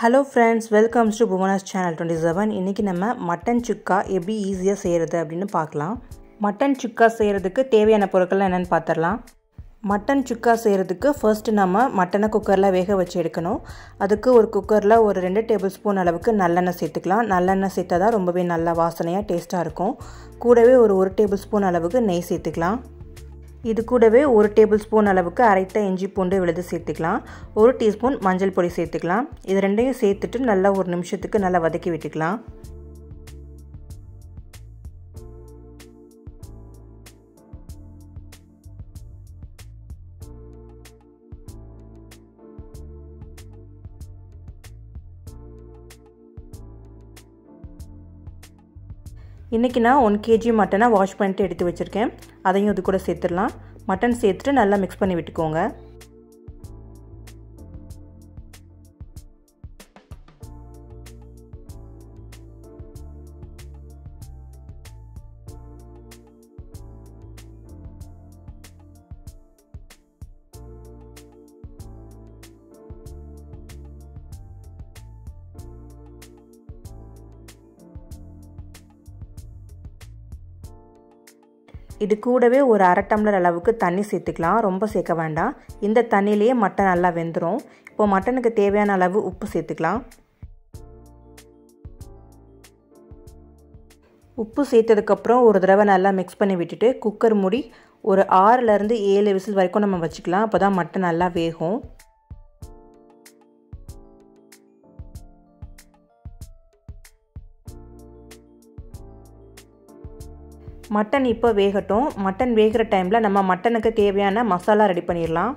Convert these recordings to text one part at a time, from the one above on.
Hello friends, welcome to Bhuvana's channel 27. இன்னைக்கு நம்ம mutton சுக்கா எப்படி ஈஸியா செய்யறது அப்படினு பார்க்கலாம். மட்டன் சுக்கா செய்யிறதுக்கு தேவையான பொருட்கள் என்னன்னு பார்த்தறலாம். மட்டன் சுக்கா செய்யிறதுக்கு first நம்ம மட்டனை குக்கர்ல வேக வச்சு எடுக்கணும். அதுக்கு ஒரு குக்கர்ல ஒரு 2 டேபிள்ஸ்பூன் அளவுக்கு நல்லெண்ணெய் சேர்த்துக்கலாம். நல்லெண்ணெய் சேர்த்தா ரொம்பவே நல்ல வாசனையா டேஸ்டா இருக்கும். கூடவே ஒரு 1 டேபிள்ஸ்பூன் அளவுக்கு நெய் சேர்த்துக்கலாம். இது கூடவே 1 டேபிள்ஸ்பூன் அளவுக்கு அரைத்த இஞ்சி பூண்டு விழுது சேர்த்துக்கலாம். 1 டீஸ்பூன் மஞ்சள் பொடி சேர்த்துக்கலாம். இது ரெண்டையும் சேர்த்துட்டு நல்லா ஒரு நிமிஷத்துக்கு நல்லா வதக்கி விட்டுக்கலாம். இன்னைக்கு நான் 1 kg மட்டனை வாஷ் பண்ணிட்டு எடுத்து வச்சிருக்கேன். அதையும் இது கூட சேர்த்துடலாம். மட்டன் சேர்த்துட்டு நல்லா மிக்ஸ் பண்ணி விட்டுக்கோங்க. இது கூடவே ஒரு 1/2 டம்ளர் அளவுக்கு தண்ணி சேர்த்துக்கலாம். ரொம்ப சேர்க்க வேண்டாம். இந்த தண்ணியிலேயே மட்டன் நல்லா வெந்துரும். இப்போ மட்டனுக்கு தேவையான அளவு உப்பு சேர்த்துக்கலாம். உப்பு சேர்த்ததுக்கு அப்புறம் ஒரு தடவை நல்லா மிக்ஸ் பண்ணி விட்டுட்டு குக்கர் மூடி ஒரு 6 ல இருந்து 7 விசில் வரைக்கும் நம்ம வச்சுக்கலாம். அப்பதான் மட்டன் நல்லா வேகும். மட்டன் இப்போ வேகட்டும். மட்டன் வேகிற டைமில் நம்ம மட்டனுக்கு தேவையான மசாலா ரெடி பண்ணிடலாம்.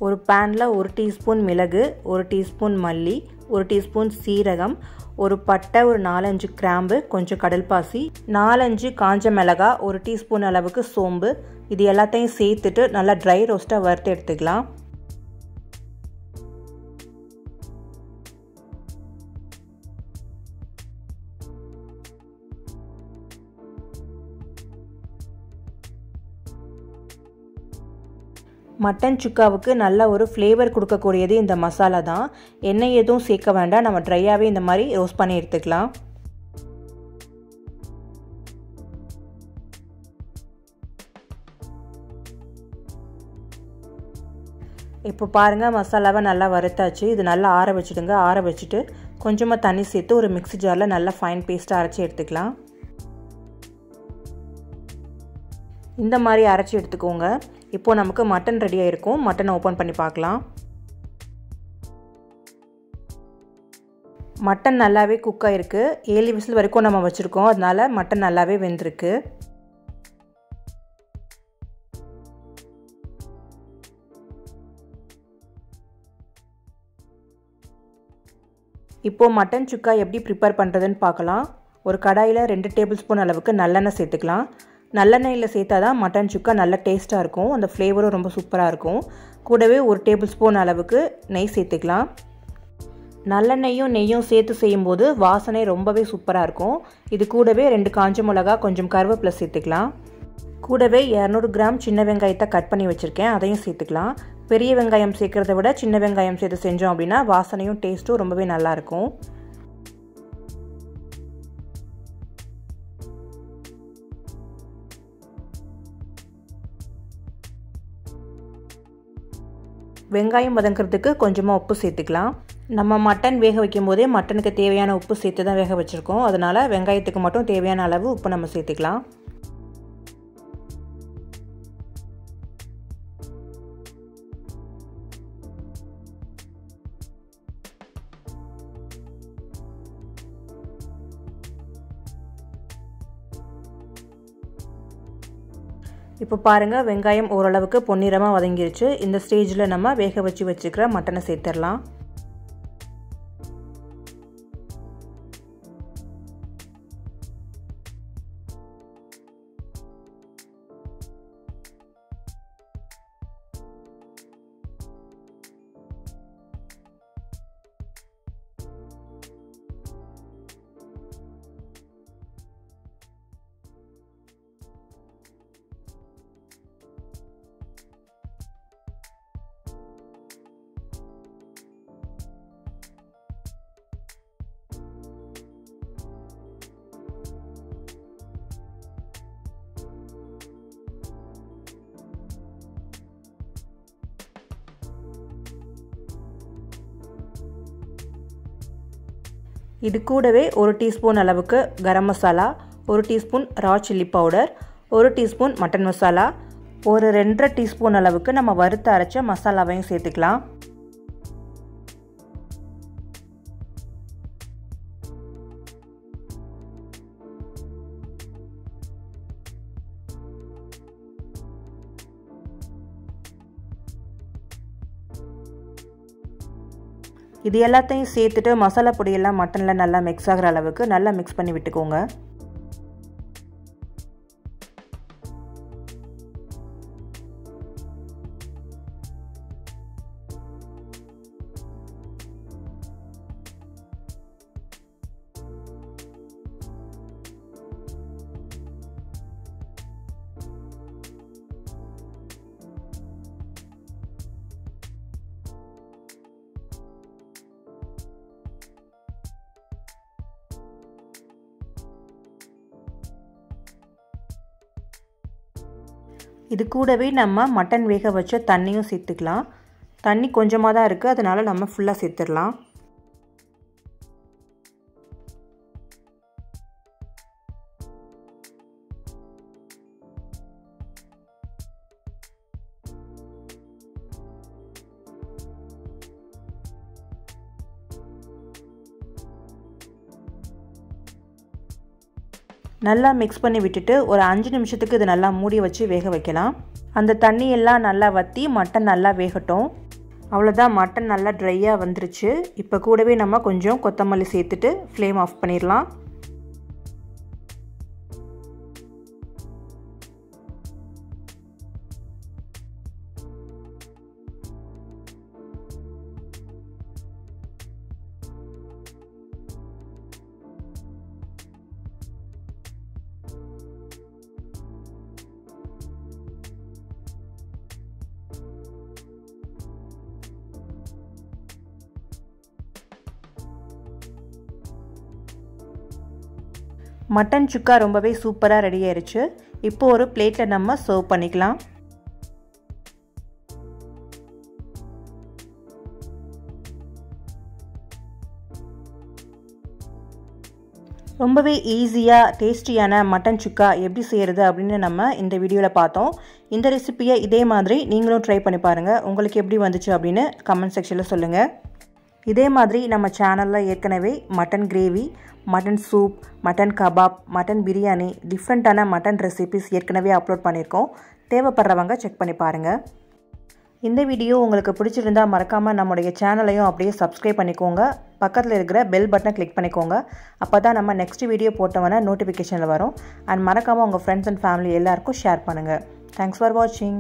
ஒரு பேனில் 1 டீஸ்பூன் மிளகு, 1 டீஸ்பூன் மல்லி, 1 டீஸ்பூன் சீரகம், ஒரு பட்டை, ஒரு 4-5 கிராம்பு, கொஞ்சம் கடல்பாசி, 4-5 காஞ்ச மிளகாய், 1 டீஸ்பூன் அளவுக்கு சோம்பு, இது எல்லாத்தையும் சேர்த்துட்டு நல்லா ட்ரை ரோஸ்ட்டாக வறுத்து எடுத்துக்கலாம். மட்டன் சுக்காவுக்கு நல்ல ஒரு ஃப்ளேவர் கொடுக்கக்கூடியது இந்த மசாலா தான். எண்ணெய் எதுவும் சேர்க்க வேண்டாம். நம்ம ட்ரையாகவே இந்த மாதிரி ரோஸ்ட் பண்ணி எடுத்துக்கலாம். இப்போ பாருங்கள், மசாலாவை நல்லா வறுத்தாச்சு. இது நல்லா ஆற வச்சுடுங்க. ஆற வச்சுட்டு கொஞ்சமாக தண்ணி சேர்த்து ஒரு மிக்ஸி ஜாரில் நல்லா ஃபைன் பேஸ்ட்டாக அரைச்சி எடுத்துக்கலாம். இந்த மாதிரி அரைச்சி எடுத்துக்கோங்க. இப்போது நமக்கு மட்டன் ரெடியாக இருக்கும். மட்டனை ஓப்பன் பண்ணி பார்க்கலாம். மட்டன் நல்லாவே குக் ஆகிருக்கு. 7 விசில் வரைக்கும் நம்ம வச்சுருக்கோம். அதனால மட்டன் நல்லாவே வெந்திருக்கு. இப்போது மட்டன் சுக்கா எப்படி ப்ரிப்பேர் பண்ணுறதுன்னு பார்க்கலாம். ஒரு கடாயில் 2 டேபிள்ஸ்பூன் அளவுக்கு நல்லெண்ணெய் சேர்த்துக்கலாம். நல்லெண்ணெயில் சேர்த்தா தான் மட்டன் சுக்கா நல்ல டேஸ்ட்டாக இருக்கும். அந்த ஃப்ளேவரும் ரொம்ப சூப்பராக இருக்கும். கூடவே 1 டேபிள்ஸ்பூன் அளவுக்கு நெய் சேர்த்துக்கலாம். நல்லெண்ணெயும் நெய்யும் சேர்த்து செய்யும்போது வாசனை ரொம்பவே சூப்பராக இருக்கும். இது கூடவே 2 காஞ்ச மிளகா, கொஞ்சம் கருவேப்பிலை சேர்த்துக்கலாம். கூடவே 200 கிராம் சின்ன வெங்காயத்தை கட் பண்ணி வச்சுருக்கேன். அதையும் சேர்த்துக்கலாம். பெரிய வெங்காயம் சேர்க்குறத விட சின்ன வெங்காயம் சேர்த்து செஞ்சோம் அப்படின்னா வாசனையும் டேஸ்ட்டும் ரொம்பவே நல்லாயிருக்கும். வெங்காயம் வதங்கிறதுக்கு கொஞ்சமாக உப்பு சேர்த்துக்கலாம். நம்ம மட்டன் வேக வைக்கும் போதே மட்டனுக்கு தேவையான உப்பு சேர்த்து தான் வேக வச்சுருக்கோம். அதனால் வெங்காயத்துக்கு மட்டும் தேவையான அளவு உப்பு நம்ம சேர்த்துக்கலாம். இப்போ பாருங்கள், வெங்காயம் ஓரளவுக்கு பொன்னிறமாக வதங்கிருச்சு. இந்த ஸ்டேஜில் நம்ம வேக வச்சு வச்சுக்கிற மட்டனை சேர்த்துடலாம். இது கூடவே 1 டீஸ்பூன் அளவுக்கு garam masala, 1 teaspoon raw chilli powder, 1 teaspoon mutton masala, ஒரு 2.5 டீஸ்பூன் அளவுக்கு நம்ம வறுத்து அரைச்ச மசாலாவையும் சேர்த்துக்கலாம். இது எல்லாத்தையும் சேர்த்துட்டு மசாலா பொடியெல்லாம் மட்டனில் நல்லா மிக்ஸ் ஆகிற அளவுக்கு நல்லா மிக்ஸ் பண்ணி விட்டுக்கோங்க. இது கூடவே நம்ம மட்டன் வேக வச்ச தண்ணியும் சேர்த்துக்கலாம். தண்ணி கொஞ்சமாக தான் இருக்குது, அதனால் நம்ம ஃபுல்லாக சேர்த்துடலாம். நல்லா மிக்ஸ் பண்ணி விட்டுட்டு ஒரு 5 நிமிஷத்துக்கு இது நல்லா மூடி வச்சு வேக வைக்கலாம். அந்த தண்ணி எல்லாம் நல்லா வற்றி மட்டன் நல்லா வேகட்டும். அவ்வளோதான், மட்டன் நல்லா ட்ரையாக வந்துருச்சு. இப்போ கூடவே நம்ம கொஞ்சம் கொத்தமல்லி சேர்த்துட்டு ஃப்ளேம் ஆஃப் பண்ணிடலாம். மட்டன் சுக்கா ரொம்பவே சூப்பராக ரெடி ஆயிடுச்சு. இப்போ ஒரு பிளேட்டில் நம்ம சர்வ் பண்ணிக்கலாம். ரொம்பவே ஈஸியாக டேஸ்டியான மட்டன் சுக்கா எப்படி செய்கிறது அப்படின்னு நம்ம இந்த வீடியோவில் பார்த்தோம். இந்த ரெசிபியை இதே மாதிரி நீங்களும் ட்ரை பண்ணி பாருங்கள். உங்களுக்கு எப்படி வந்துச்சு அப்படின்னு கமெண்ட் செக்ஷனில் சொல்லுங்கள். இதே மாதிரி நம்ம சேனலில் ஏற்கனவே mutton gravy, mutton soup, mutton kebab, mutton biryani, டிஃப்ரெண்ட்டான மட்டன் ரெசிபிஸ் ஏற்கனவே அப்லோட் பண்ணியிருக்கோம். தேவைப்படுறவங்க செக் பண்ணி பாருங்கள். இந்த வீடியோ உங்களுக்கு பிடிச்சிருந்தால் மறக்காமல் நம்முடைய சேனலையும் அப்படியே சப்ஸ்கிரைப் பண்ணிக்கோங்க. பக்கத்தில் இருக்கிற பெல் பட்டனை கிளிக் பண்ணிக்கோங்க. அப்போ தான் நம்ம நெக்ஸ்ட் வீடியோ போட்டோம்னா நோட்டிஃபிகேஷனில் வரும். அண்ட் மறக்காமல் உங்கள் ஃப்ரெண்ட்ஸ் அண்ட் ஃபேமிலி எல்லாருக்கும் ஷேர் பண்ணுங்கள். தேங்க்ஸ் ஃபார் வாட்சிங்.